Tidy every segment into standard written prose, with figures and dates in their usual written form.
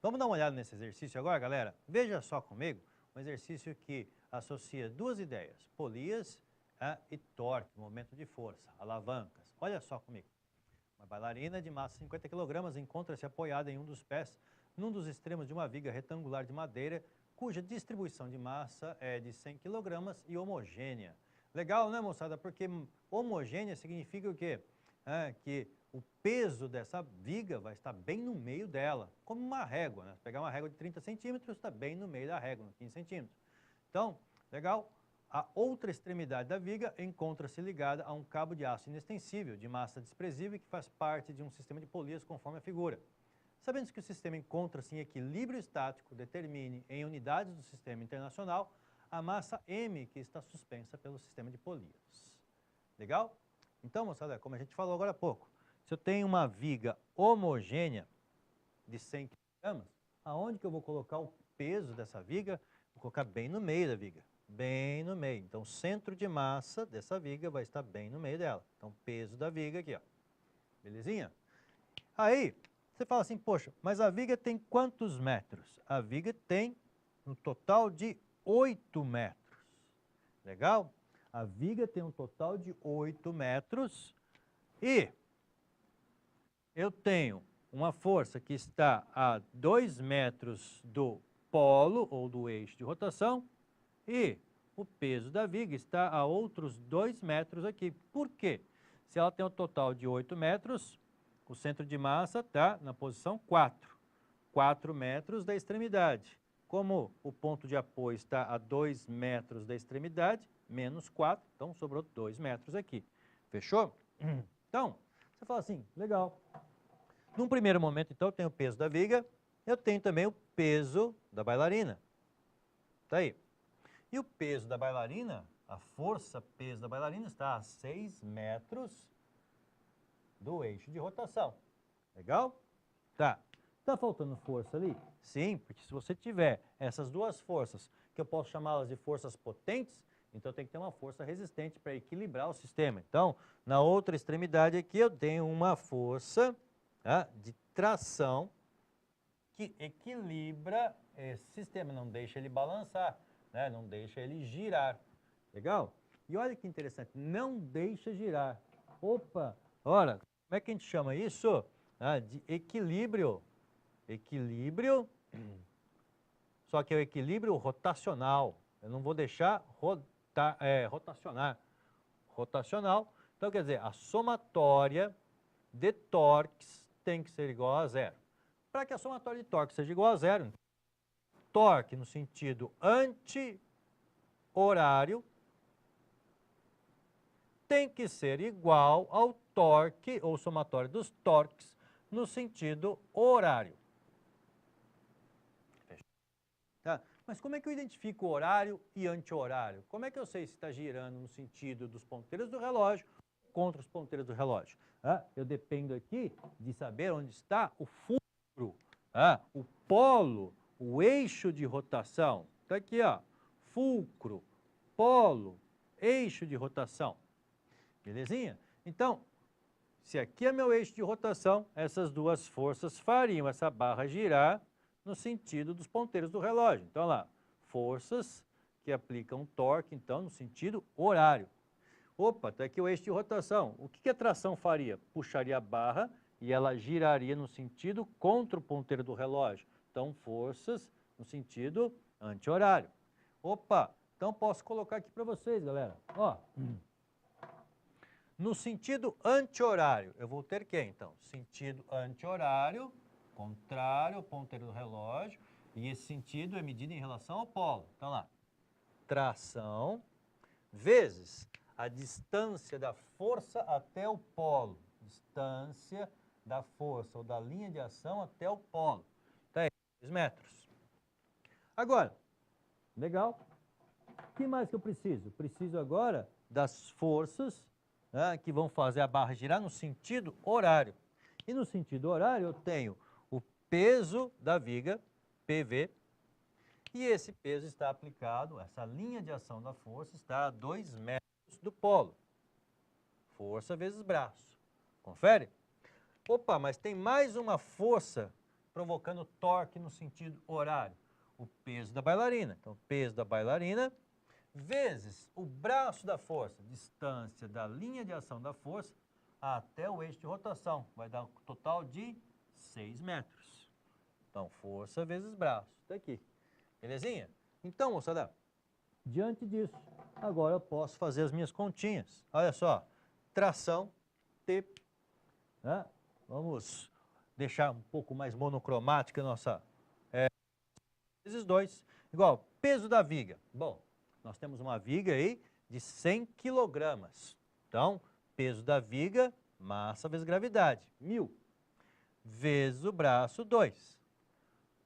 Vamos dar uma olhada nesse exercício agora, galera? Veja só comigo, um exercício que associa duas ideias, polias e torque, momento de força, alavancas. Olha só comigo. Uma bailarina de massa 50 kg encontra-se apoiada em um dos pés, num dos extremos de uma viga retangular de madeira, cuja distribuição de massa é de 100 kg e homogênea. Legal, né, moçada? Porque homogênea significa o quê? Que o peso dessa viga vai estar bem no meio dela, como uma régua, né? Se pegar uma régua de 30 centímetros, está bem no meio da régua, 15 centímetros. Então, legal? A outra extremidade da viga encontra-se ligada a um cabo de aço inextensível, de massa desprezível, que faz parte de um sistema de polias conforme a figura. Sabendo que o sistema encontra-se em equilíbrio estático, determine, em unidades do sistema internacional, a massa M que está suspensa pelo sistema de polias. Legal? Então, moçada, como a gente falou agora há pouco, se eu tenho uma viga homogênea de 100 kg, aonde que eu vou colocar o peso dessa viga? Vou colocar bem no meio da viga, bem no meio. Então, o centro de massa dessa viga vai estar bem no meio dela. Então, peso da viga aqui, ó. Belezinha? Aí, você fala assim, poxa, mas a viga tem quantos metros? A viga tem um total de 8 metros. Legal? A viga tem um total de 8 metros e eu tenho uma força que está a 2 metros do polo ou do eixo de rotação e o peso da viga está a outros 2 metros aqui. Por quê? Se ela tem um total de 8 metros, o centro de massa está na posição 4. 4 metros da extremidade. Como o ponto de apoio está a 2 metros da extremidade, menos 4, então sobrou 2 metros aqui. Fechou? Então, você fala assim, legal. Num primeiro momento, então, eu tenho o peso da viga, eu tenho também o peso da bailarina. Tá aí. E o peso da bailarina, a força peso da bailarina está a 6 metros do eixo de rotação. Legal? Tá. Tá faltando força ali? Sim, porque se você tiver essas duas forças, que eu posso chamá-las de forças potentes, então tem que ter uma força resistente para equilibrar o sistema. Então, na outra extremidade aqui eu tenho uma força de tração que equilibra esse sistema, não deixa ele balançar, né? Não deixa ele girar. Legal? E olha que interessante, não deixa girar. Opa, ora, como é que a gente chama isso? De equilíbrio. Equilíbrio, só que é o equilíbrio rotacional. Eu não vou deixar rotacionar. Rotacional, então quer dizer, a somatória de torques tem que ser igual a zero. Para que a somatória de torques seja igual a zero, torque no sentido anti-horário tem que ser igual ao torque, ou somatória dos torques, no sentido horário. Tá? Mas como é que eu identifico horário e anti-horário? Como é que eu sei se está girando no sentido dos ponteiros do relógio contra os ponteiros do relógio? Eu dependo aqui de saber onde está o fulcro, o polo, o eixo de rotação. Está aqui, ó, fulcro, polo, eixo de rotação. Belezinha? Então, se aqui é meu eixo de rotação, essas duas forças fariam essa barra girar no sentido dos ponteiros do relógio. Então, lá, forças que aplicam torque, então, no sentido horário. Opa, está aqui o eixo de rotação. O que a tração faria? Puxaria a barra e ela giraria no sentido contra o ponteiro do relógio. Então, forças no sentido anti-horário. Opa, então posso colocar aqui para vocês, galera. Ó, no sentido anti-horário, eu vou ter que, então, sentido anti-horário, contrário ao ponteiro do relógio, e esse sentido é medido em relação ao polo. Então, lá, tração vezes a distância da força até o polo. Distância da força ou da linha de ação até o polo. Tá aí, 2 metros. Agora, legal. O que mais que eu preciso? Preciso agora das forças que vão fazer a barra girar no sentido horário. E no sentido horário eu tenho o peso da viga, PV, e esse peso está aplicado, essa linha de ação da força está a 2 metros do polo. Força vezes braço. Confere? Opa, mas tem mais uma força provocando torque no sentido horário? O peso da bailarina. Então, peso da bailarina vezes o braço da força, distância da linha de ação da força até o eixo de rotação. Vai dar um total de 6 metros. Então, força vezes braço. Está aqui. Belezinha? Então, moçada, diante disso, agora eu posso fazer as minhas continhas. Olha só, tração T, né? Vamos deixar um pouco mais monocromática a nossa vezes 2, igual peso da viga. Bom, nós temos uma viga aí de 100 quilogramas. Então, peso da viga, massa vezes gravidade, 1000. Vezes o braço, 2.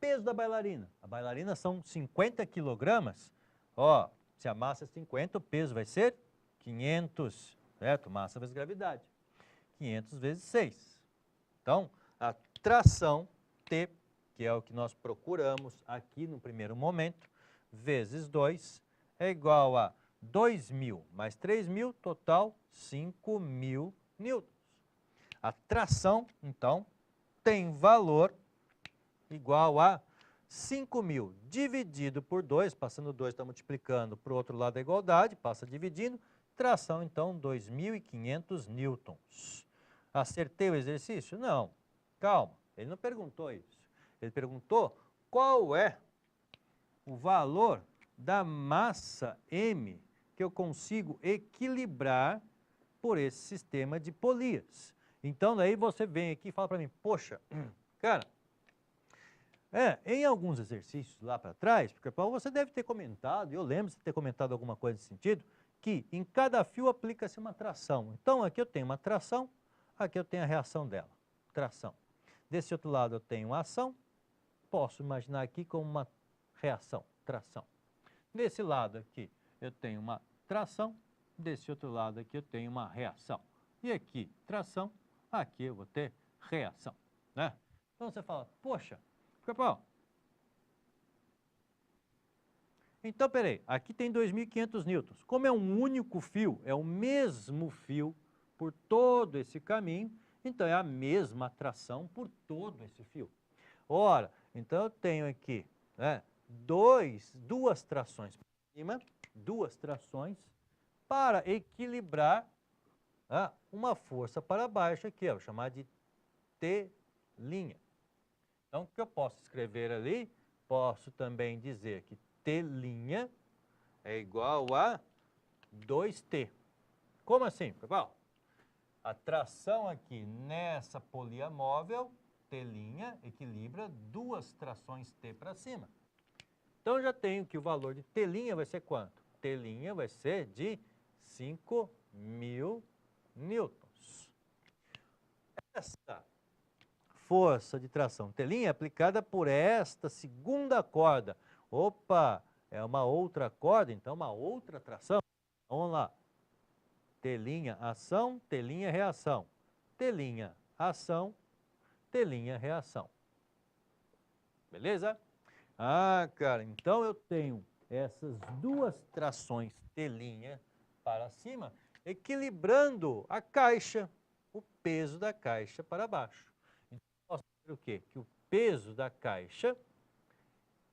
Peso da bailarina. A bailarina são 50 quilogramas. Ó, se a massa é 50, o peso vai ser 500, certo? Massa vezes gravidade. 500 vezes 6. Então, a tração T, que é o que nós procuramos aqui no primeiro momento, vezes 2, é igual a 2.000 mais 3.000, total 5.000 newtons. A tração, então, tem valor igual a 5.000 dividido por 2, passando 2 está multiplicando para o outro lado da igualdade, passa dividindo, tração, então, 2.500 newtons. Acertei o exercício? Não. Calma, ele não perguntou isso. Ele perguntou qual é o valor da massa M que eu consigo equilibrar por esse sistema de polias. Então, daí você vem aqui e fala para mim, poxa, cara, em alguns exercícios lá para trás, porque você deve ter comentado, eu lembro de ter comentado alguma coisa nesse sentido, que em cada fio aplica-se uma tração. Então, aqui eu tenho uma tração, aqui eu tenho a reação dela, tração. Desse outro lado eu tenho uma ação, posso imaginar aqui como uma reação, tração. Desse lado aqui eu tenho uma tração, desse outro lado aqui eu tenho uma reação. E aqui, tração, aqui eu vou ter reação, né? Então você fala, poxa, Capão, então peraí, aqui tem 2.500 newtons. Como é um único fio, é o mesmo fio por todo esse caminho, então é a mesma tração por todo esse fio. Ora, então eu tenho aqui, né, duas trações para cima, duas trações para equilibrar uma força para baixo aqui, eu vou chamar de T'. Então, o que eu posso escrever ali? Posso também dizer que T' é igual a 2T. Como assim, pessoal? A tração aqui nessa polia móvel, T' equilibra duas trações T para cima. Então, eu já tenho que o valor de T' vai ser quanto? T' vai ser de 5.000 newtons. Essa força de tração T' é aplicada por esta segunda corda. Opa, é uma outra corda, então uma outra tração. Vamos lá. T' ação, T' reação. T' ação, T' reação. Beleza? Ah, cara, então eu tenho essas duas trações T' para cima, equilibrando a caixa, o peso da caixa para baixo. Então, posso dizer o quê? Que o peso da caixa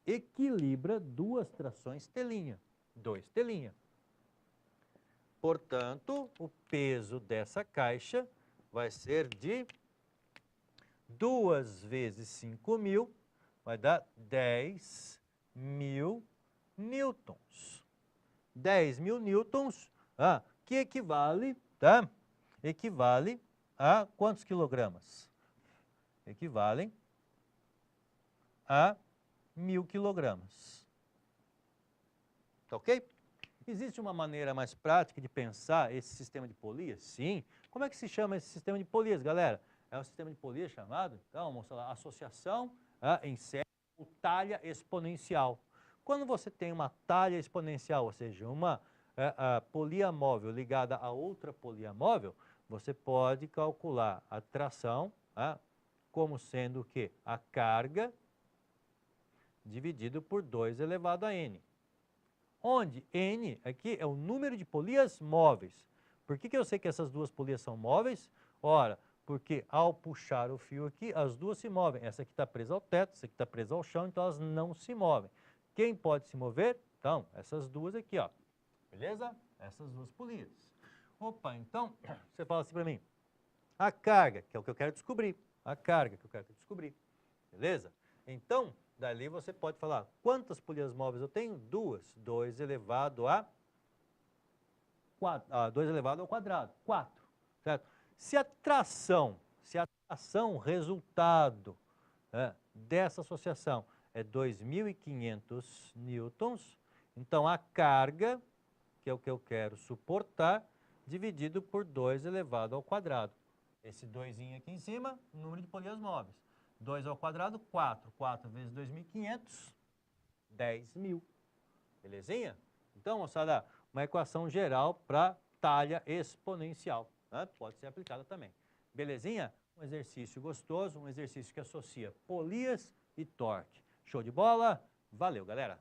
equilibra duas trações T', 2T'. Portanto, o peso dessa caixa vai ser de 2 vezes 5.000, vai dar 10.000 newtons. 10.000 newtons, que equivale, tá? Equivale a quantos quilogramas? Equivalem a 1.000 quilogramas. Tá ok? Existe uma maneira mais prática de pensar esse sistema de polias? Sim. Como é que se chama esse sistema de polias, galera? É um sistema de polias chamado, então, vamos falar, associação em série ou talha exponencial. Quando você tem uma talha exponencial, ou seja, uma polia móvel ligada a outra polia móvel, você pode calcular a tração como sendo o quê? A carga dividido por 2 elevado a n. Onde n aqui é o número de polias móveis. Por que eu sei que essas duas polias são móveis? Ora, Porque ao puxar o fio aqui, as duas se movem. Essa aqui está presa ao teto, essa aqui está presa ao chão, então elas não se movem. Quem pode se mover? Então, essas duas aqui, ó. Beleza? Essas duas polias. Opa, então, você fala assim para mim, a carga, que é o que eu quero descobrir. A carga que eu quero descobrir. Beleza? Então, dali você pode falar, quantas polias móveis eu tenho? Duas. 2 elevado a 2 elevado ao quadrado, 4. Certo? Se a tração, resultado, né, dessa associação é 2.500 newtons, então a carga, que é o que eu quero suportar, dividido por 2 elevado ao quadrado. Esse 2 aqui em cima, número de polias móveis. 2 ao quadrado, 4. 4 vezes 2.500, 10.000. Belezinha? Então, moçada, uma equação geral para talha exponencial, né? Pode ser aplicada também. Belezinha? Um exercício gostoso, um exercício que associa polias e torque. Show de bola? Valeu, galera!